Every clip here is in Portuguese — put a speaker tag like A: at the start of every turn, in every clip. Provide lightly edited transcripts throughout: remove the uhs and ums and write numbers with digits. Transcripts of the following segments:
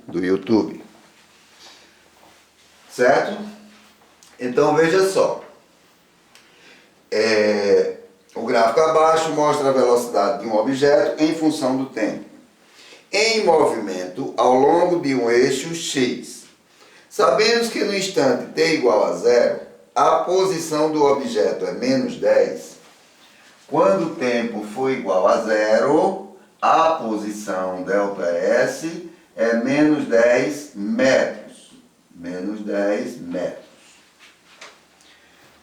A: do YouTube. Certo? Então veja só. O gráfico abaixo mostra a velocidade de um objeto em função do tempo, em movimento ao longo de um eixo X. Sabemos que no instante t igual a 0, a posição do objeto é menos 10. Quando o tempo for igual a 0, a posição ΔS é menos 10 metros. Menos 10 metros.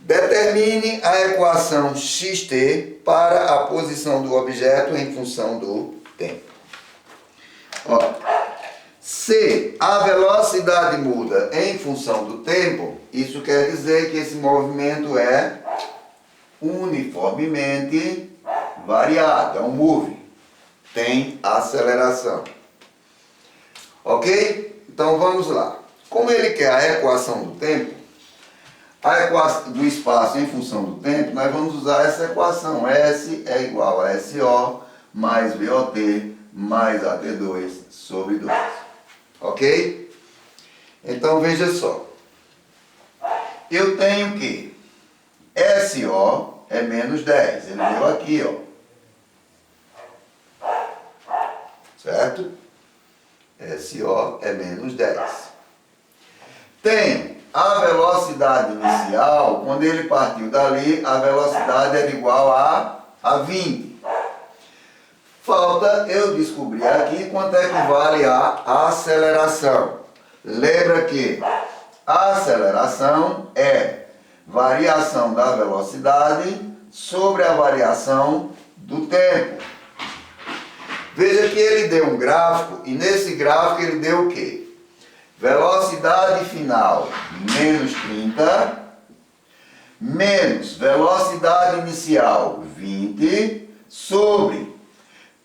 A: Determine a equação xt para a posição do objeto em função do tempo. Ó, se a velocidade muda em função do tempo, isso quer dizer que esse movimento é uniformemente variado, é um move, tem aceleração. Ok? Então vamos lá. Como ele quer a equação do tempo, a equação do espaço em função do tempo, nós vamos usar essa equação. S é igual a SO mais VOT mais AT2 sobre 2. Ok? Então veja só. Eu tenho que SO é menos 10. Ele deu aqui, ó. Certo? SO é menos 10. Tem a velocidade inicial, quando ele partiu dali, a velocidade era igual a 20. Falta eu descobrir aqui quanto é que vale a aceleração. Lembra que a aceleração é variação da velocidade sobre a variação do tempo. Veja que ele deu um gráfico, e nesse gráfico ele deu o quê? Velocidade final, menos 30, menos velocidade inicial, 20, sobre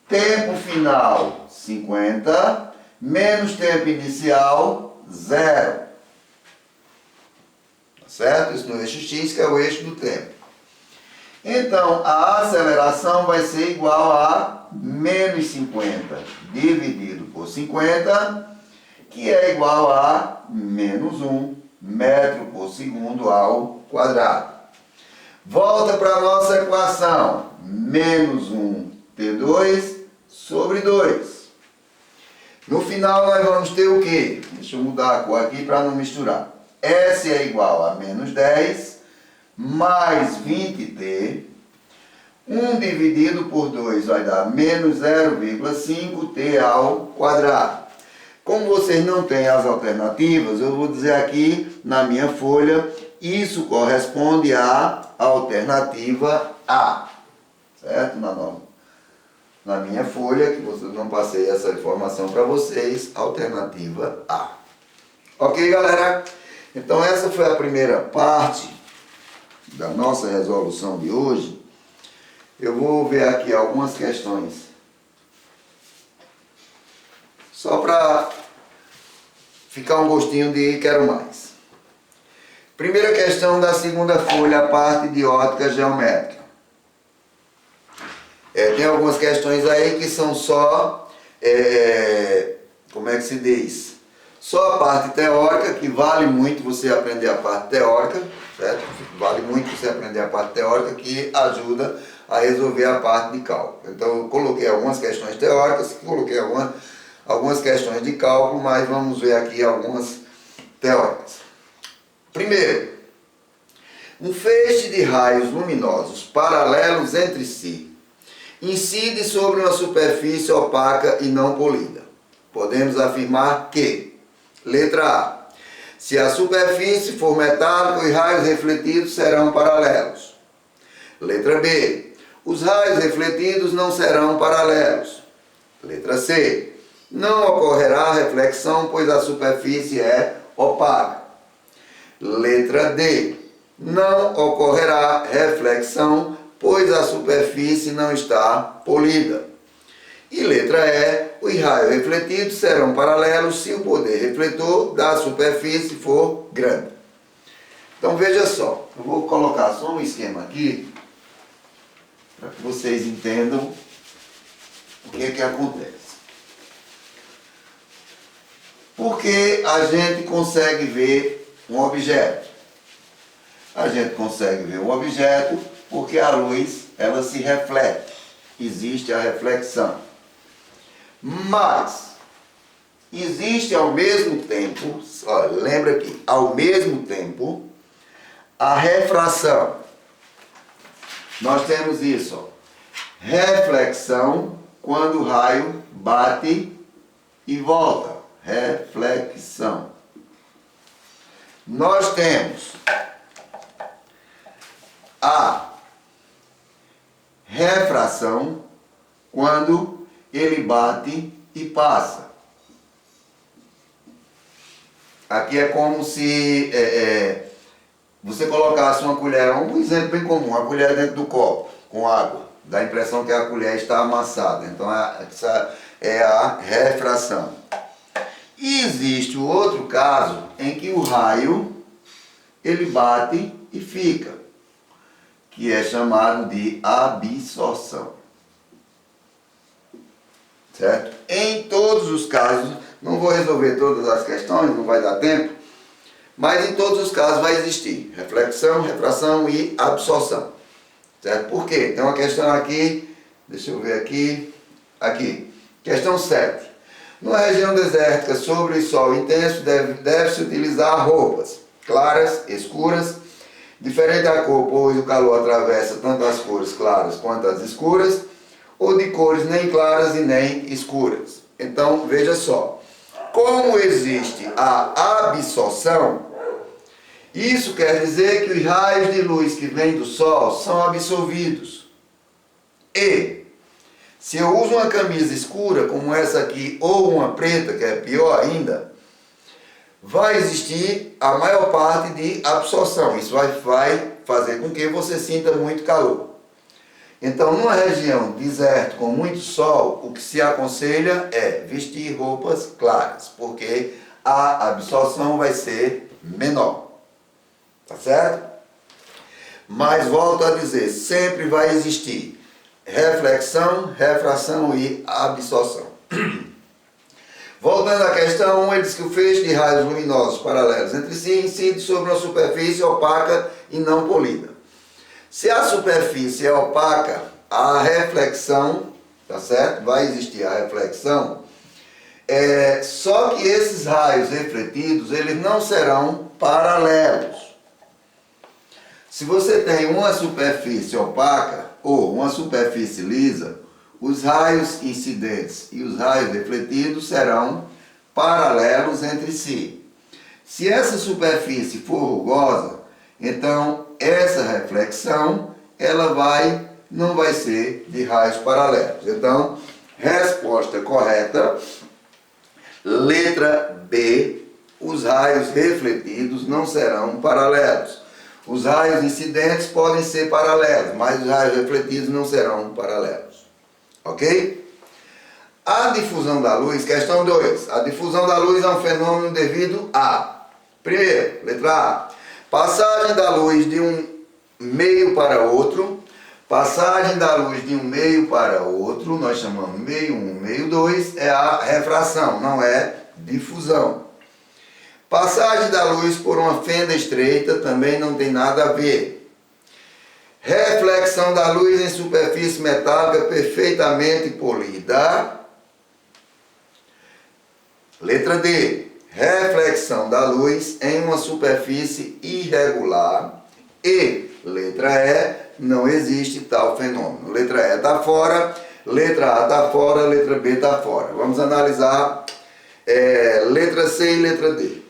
A: tempo final, 50, menos tempo inicial, 0. Tá certo? Isso no eixo X, que é o eixo do tempo. Então, a aceleração vai ser igual a menos 50 dividido por 50, que é igual a menos 1 metro por segundo ao quadrado. Volta para a nossa equação. Menos 1 T2 sobre 2. No final nós vamos ter o quê? Deixa eu mudar a cor aqui para não misturar. S é igual a menos 10 mais 20T. 1 dividido por 2 vai dar menos 0,5 T ao quadrado. Como vocês não têm as alternativas, eu vou dizer aqui na minha folha, isso corresponde à alternativa A. Certo? Na minha folha, que eu não passei essa informação para vocês, alternativa A. Ok, galera? Então essa foi a primeira parte da nossa resolução de hoje. Eu vou ver aqui algumas questões. Só para ficar um gostinho de quero mais. Primeira questão da segunda folha, a parte de ótica geométrica. Tem algumas questões aí que são só, como é que se diz? Só a parte teórica, que vale muito você aprender a parte teórica, certo? Vale muito você aprender a parte teórica, que ajuda a resolver a parte de cálculo. Então eu coloquei algumas questões teóricas, coloquei algumas questões de cálculo, mas vamos ver aqui algumas teóricas. Primeiro, um feixe de raios luminosos paralelos entre si incide sobre uma superfície opaca e não polida. Podemos afirmar que, letra A, se a superfície for metálica, os raios refletidos serão paralelos. Letra B, os raios refletidos não serão paralelos. Letra C, não ocorrerá reflexão, pois a superfície é opaca. Letra D, não ocorrerá reflexão, pois a superfície não está polida. E letra E, os raios refletidos serão paralelos se o poder refletor da superfície for grande. Então veja só, eu vou colocar só um esquema aqui, para que vocês entendam o que é que acontece. Porque a gente consegue ver um objeto. A gente consegue ver um objeto porque a luz, ela se reflete. Existe a reflexão. Mas existe ao mesmo tempo, olha, lembra aqui, ao mesmo tempo, a refração. Nós temos isso, ó. Reflexão, quando o raio bate e volta. Reflexão. Nós temos a refração, quando ele bate e passa. Aqui é como se você colocasse uma colher, um exemplo bem comum, uma colher dentro do copo, com água. Dá a impressão que a colher está amassada. Então, essa é a refração. E existe o outro caso em que o raio, ele bate e fica, que é chamado de absorção. Certo? Em todos os casos, não vou resolver todas as questões, não vai dar tempo, mas em todos os casos vai existir reflexão, refração e absorção. Certo? Por quê? Tem uma questão aqui, deixa eu ver aqui, questão 7. Numa região desértica sobre sol intenso, deve-se utilizar roupas claras, escuras, diferente da cor, pois o calor atravessa tanto as cores claras quanto as escuras, ou de cores nem claras e nem escuras. Então, veja só, como existe a absorção, isso quer dizer que os raios de luz que vêm do sol são absorvidos. E, se eu uso uma camisa escura, como essa aqui, ou uma preta, que é pior ainda, vai existir a maior parte de absorção. Isso vai fazer com que você sinta muito calor. Então, numa região deserta com muito sol, o que se aconselha é vestir roupas claras, porque a absorção vai ser menor. Tá certo? Mas volto a dizer, sempre vai existir reflexão, refração e absorção. Voltando à questão 1, ele diz que o feixe de raios luminosos paralelos entre si incide sobre uma superfície opaca e não polida. Se a superfície é opaca, a reflexão, tá certo? Vai existir a reflexão, só que esses raios refletidos, eles não serão paralelos. Se você tem uma superfície opaca ou uma superfície lisa, os raios incidentes e os raios refletidos serão paralelos entre si. Se essa superfície for rugosa, então essa reflexão não vai ser de raios paralelos. Então, resposta correta, letra B, os raios refletidos não serão paralelos. Os raios incidentes podem ser paralelos, mas os raios refletidos não serão paralelos. Ok? A difusão da luz, questão 2. A difusão da luz é um fenômeno devido a, primeiro, letra A, passagem da luz de um meio para outro. Passagem da luz de um meio para outro, nós chamamos meio 1, meio 2, é a refração, não é difusão. Passagem da luz por uma fenda estreita também não tem nada a ver. Reflexão da luz em superfície metálica perfeitamente polida. Letra D. Reflexão da luz em uma superfície irregular. E, letra E, não existe tal fenômeno. Letra E está fora, letra A está fora, letra B está fora. Vamos analisar letra C e letra D.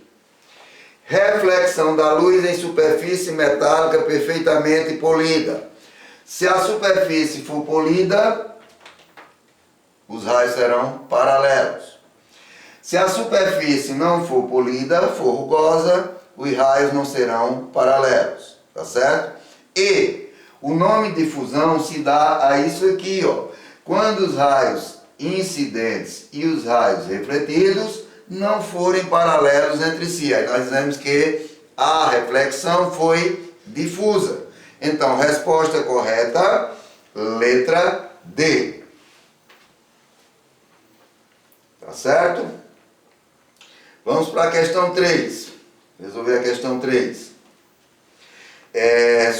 A: Reflexão da luz em superfície metálica perfeitamente polida. Se a superfície for polida, os raios serão paralelos. Se a superfície não for polida, for rugosa, os raios não serão paralelos. Tá certo? E o nome difusão se dá a isso aqui, ó. Quando os raios incidentes e os raios refletidos não forem paralelos entre si. Aí nós dizemos que a reflexão foi difusa. Então, resposta correta, letra D. Tá certo? Vamos para a questão 3. Resolver a questão 3.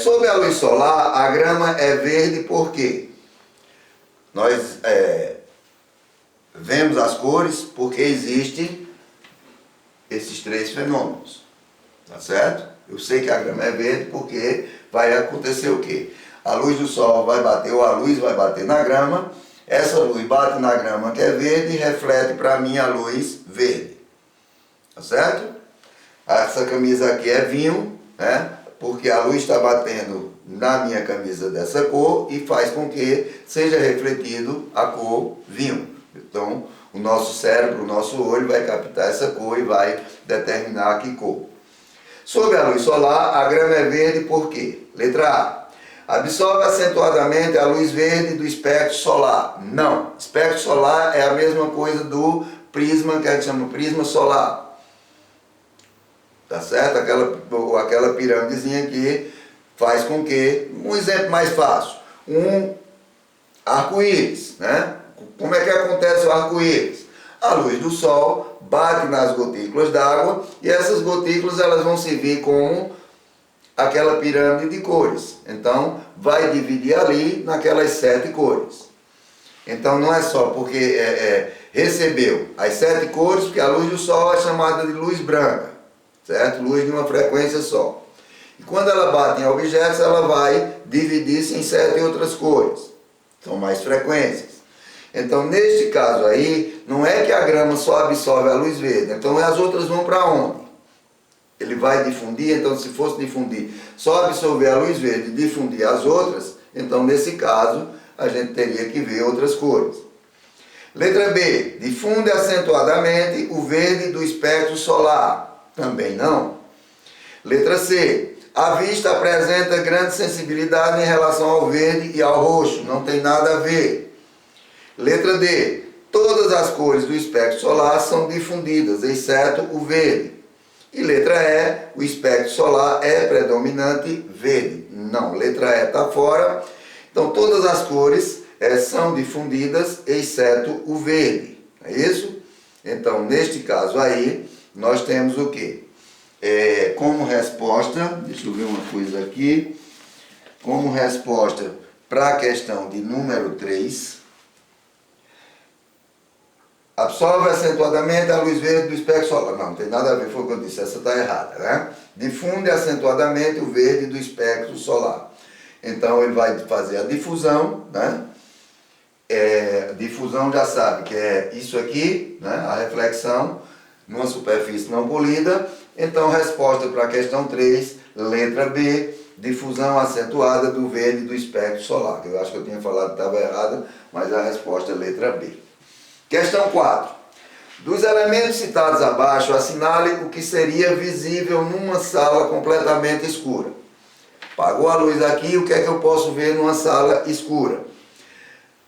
A: Sob a luz solar, a grama é verde por quê? Nós vemos as cores porque existem esses 3 fenômenos. Tá certo? Eu sei que a grama é verde porque vai acontecer o quê? A luz do sol vai bater, ou a luz vai bater na grama, essa luz bate na grama que é verde e reflete para mim a luz verde. Tá certo? Essa camisa aqui é vinho, né? Porque a luz está batendo na minha camisa dessa cor e faz com que seja refletido a cor vinho. Então, o nosso cérebro, o nosso olho vai captar essa cor e vai determinar que cor. Sob a luz solar, a grama é verde por quê? Letra A. Absorve acentuadamente a luz verde do espectro solar. Não. Espectro solar é a mesma coisa do prisma, que a gente chama de prisma solar. Tá certo? Aquela pirâmidezinha que faz com que, um exemplo mais fácil, um arco-íris, né? Como é que acontece o arco-íris? A luz do sol bate nas gotículas d'água e essas gotículas elas vão servir como aquela pirâmide de cores. Então, vai dividir ali naquelas 7 cores. Então, não é só porque recebeu as 7 cores, porque a luz do sol é chamada de luz branca. Certo? Luz de uma frequência só. E quando ela bate em objetos, ela vai dividir-se em 7 outras cores. São mais frequências. Então, neste caso aí, não é que a grama só absorve a luz verde. Então, as outras vão para onde? Ele vai difundir, então se fosse difundir, só absorver a luz verde e difundir as outras, então nesse caso, a gente teria que ver outras cores. Letra B. Difunde acentuadamente o verde do espectro solar. Também não. Letra C. A vista apresenta grande sensibilidade em relação ao verde e ao roxo. Não tem nada a ver. Letra D. Todas as cores do espectro solar são difundidas, exceto o verde. E letra E. O espectro solar é predominante verde. Não. Letra E está fora. Então todas as cores são difundidas, exceto o verde. É isso? Então, neste caso aí, nós temos o quê? Como resposta, deixa eu ver uma coisa aqui, como resposta para a questão de número 3, absorve acentuadamente a luz verde do espectro solar. Não tem nada a ver, foi o que eu disse, essa está errada, né? Difunde acentuadamente o verde do espectro solar. Então ele vai fazer a difusão, né? Difusão já sabe que é isso aqui, né? A reflexão numa superfície não polida. Então, resposta para a questão 3, letra B, difusão acentuada do verde do espectro solar. Eu acho que eu tinha falado que estava errada, mas a resposta é letra B. Questão 4. Dos elementos citados abaixo, assinale o que seria visível numa sala completamente escura. Apagou a luz aqui, o que é que eu posso ver numa sala escura?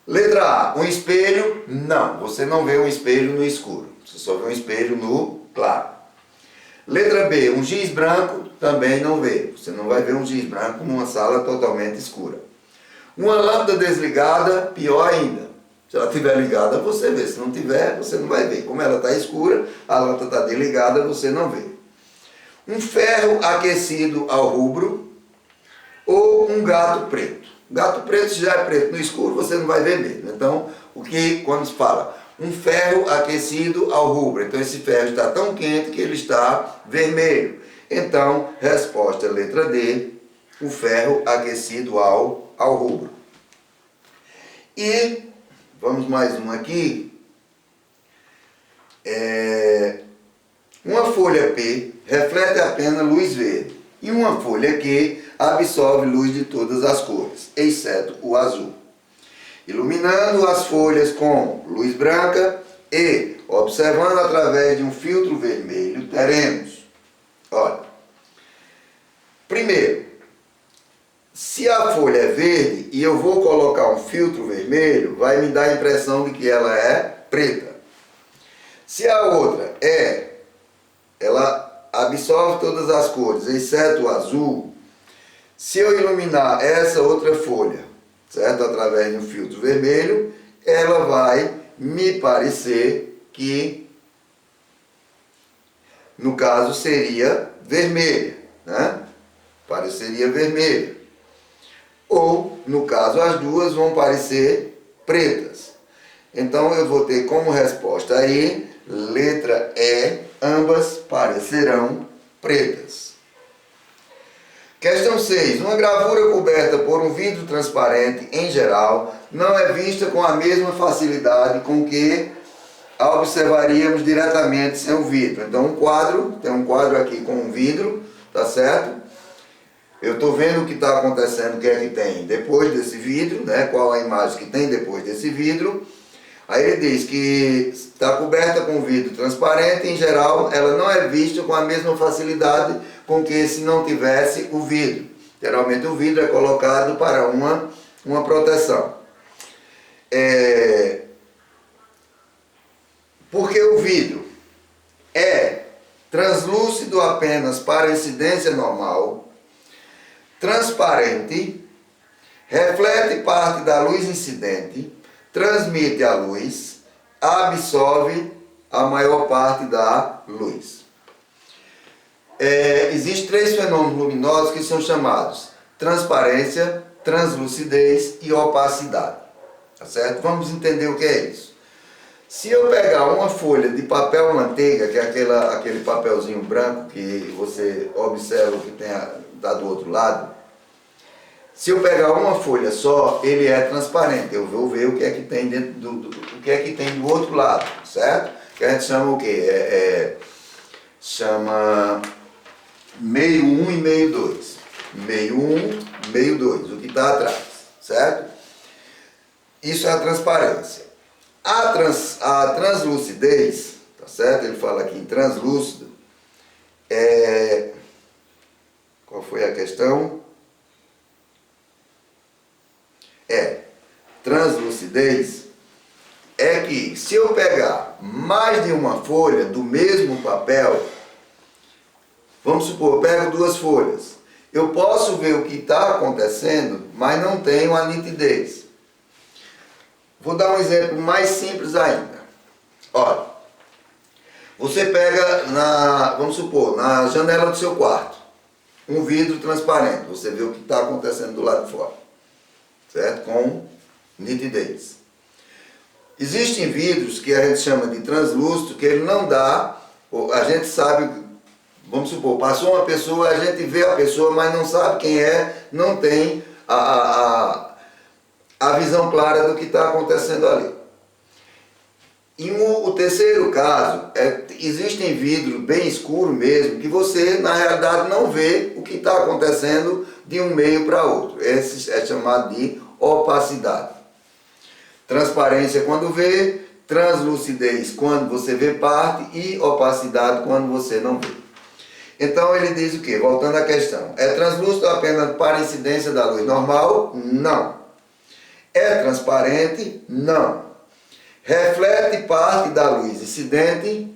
A: Letra A, um espelho? Não, você não vê um espelho no escuro. Você só vê um espelho no claro. Letra B, um giz branco? Também não vê. Você não vai ver um giz branco numa sala totalmente escura. Uma lâmpada desligada? Pior ainda. Se ela estiver ligada, você vê. Se não tiver, você não vai ver. Como ela está escura, a lâmpada está desligada, você não vê. Um ferro aquecido ao rubro ou um gato preto? Gato preto, se já é preto no escuro, você não vai ver mesmo. Então, quando se fala um ferro aquecido ao rubro, então esse ferro está tão quente que ele está vermelho. Então, resposta letra D, o ferro aquecido ao rubro. E, vamos mais um aqui. Uma folha P reflete apenas luz verde e uma folha Q absorve luz de todas as cores, exceto o azul. Iluminando as folhas com luz branca e observando através de um filtro vermelho, teremos, olha, primeiro, se a folha é verde e eu vou colocar um filtro vermelho, vai me dar a impressão de que ela é preta. Se a outra ela absorve todas as cores, exceto o azul, se eu iluminar essa outra folha, certo? Através de um filtro vermelho, ela vai me parecer que no caso seria vermelha, né? Pareceria vermelha. Ou, no caso, as duas vão parecer pretas. Então eu vou ter como resposta aí, letra E, ambas parecerão pretas. Questão 6. Uma gravura coberta por um vidro transparente, em geral, não é vista com a mesma facilidade com que a observaríamos diretamente sem o vidro. Então um quadro, tem um quadro aqui com um vidro, tá certo? Eu estou vendo o que está acontecendo, o que é que tem depois desse vidro, né? Qual a imagem que tem depois desse vidro. Aí ele diz que está coberta com vidro transparente, em geral ela não é vista com a mesma facilidade com que se não tivesse o vidro. Geralmente o vidro é colocado para uma proteção. Porque o vidro é translúcido apenas para incidência normal, transparente, reflete parte da luz incidente, transmite a luz, absorve a maior parte da luz. Existem 3 fenômenos luminosos que são chamados transparência, translucidez e opacidade. Tá certo? Vamos entender o que é isso. Se eu pegar uma folha de papel manteiga, que é aquele papelzinho branco que você observa que está do outro lado, se eu pegar uma folha só, ele é transparente. Eu vou ver o que é que tem dentro o que é que tem do outro lado, certo? Que a gente chama o quê? Chama meio 1 e meio 2. Meio 1, meio 2, o que está atrás, certo? Isso é a transparência. A translucidez, tá certo? Ele fala aqui em translúcido. Qual foi a questão? Translucidez é que se eu pegar mais de uma folha do mesmo papel, vamos supor, eu pego 2 folhas, eu posso ver o que está acontecendo, mas não tenho a nitidez. Vou dar um exemplo mais simples ainda. Olha, você pega, vamos supor, na janela do seu quarto, um vidro transparente, você vê o que está acontecendo do lado de fora, certo? Com nitidez. Existem vidros que a gente chama de translúcido, que ele não dá, a gente sabe, vamos supor, passou uma pessoa, a gente vê a pessoa, mas não sabe quem é, não tem a visão clara do que está acontecendo ali. E o terceiro caso, existem vidros bem escuros mesmo, que você na realidade não vê o que está acontecendo de um meio para outro. Esse é chamado de opacidade. Transparência quando vê, translucidez quando você vê parte e opacidade quando você não vê. Então ele diz o quê? Voltando à questão. É translúcido apenas para incidência da luz normal? Não. É transparente? Não. Reflete parte da luz incidente?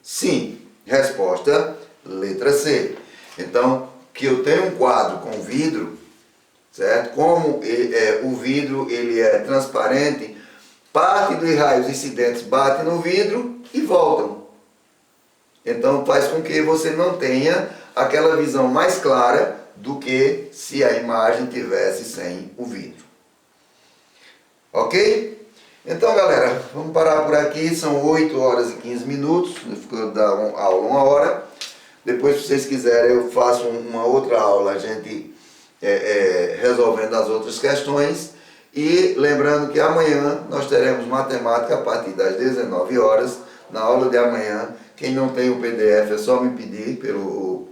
A: Sim. Resposta, letra C. Então, que eu tenho um quadro com vidro, certo? Como o vidro ele é transparente, parte dos raios incidentes bate no vidro e voltam. Então faz com que você não tenha aquela visão mais clara do que se a imagem tivesse sem o vidro. Ok? Então galera, vamos parar por aqui, são 8 horas e 15 minutos, ficou da aula 1 hora. Depois, se vocês quiserem, eu faço uma outra aula, a gente resolvendo as outras questões. E lembrando que amanhã nós teremos matemática a partir das 19 horas, na aula de amanhã. Quem não tem o PDF é só me pedir pelo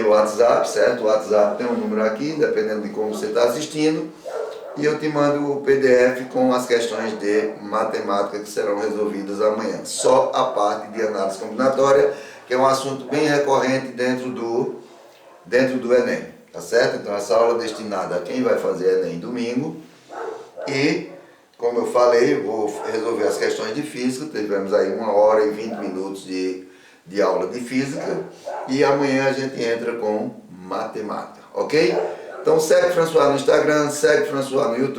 A: WhatsApp, certo? O WhatsApp tem um número aqui, dependendo de como você está assistindo. E eu te mando o PDF com as questões de matemática que serão resolvidas amanhã. Só a parte de análise combinatória, que é um assunto bem recorrente dentro do Enem, tá certo? Então essa aula é destinada a quem vai fazer Enem domingo. E, como eu falei, eu vou resolver as questões de física. Tivemos aí 1 hora e 20 minutos de aula de física. E amanhã a gente entra com matemática, ok? Então segue François no Instagram, segue François no YouTube.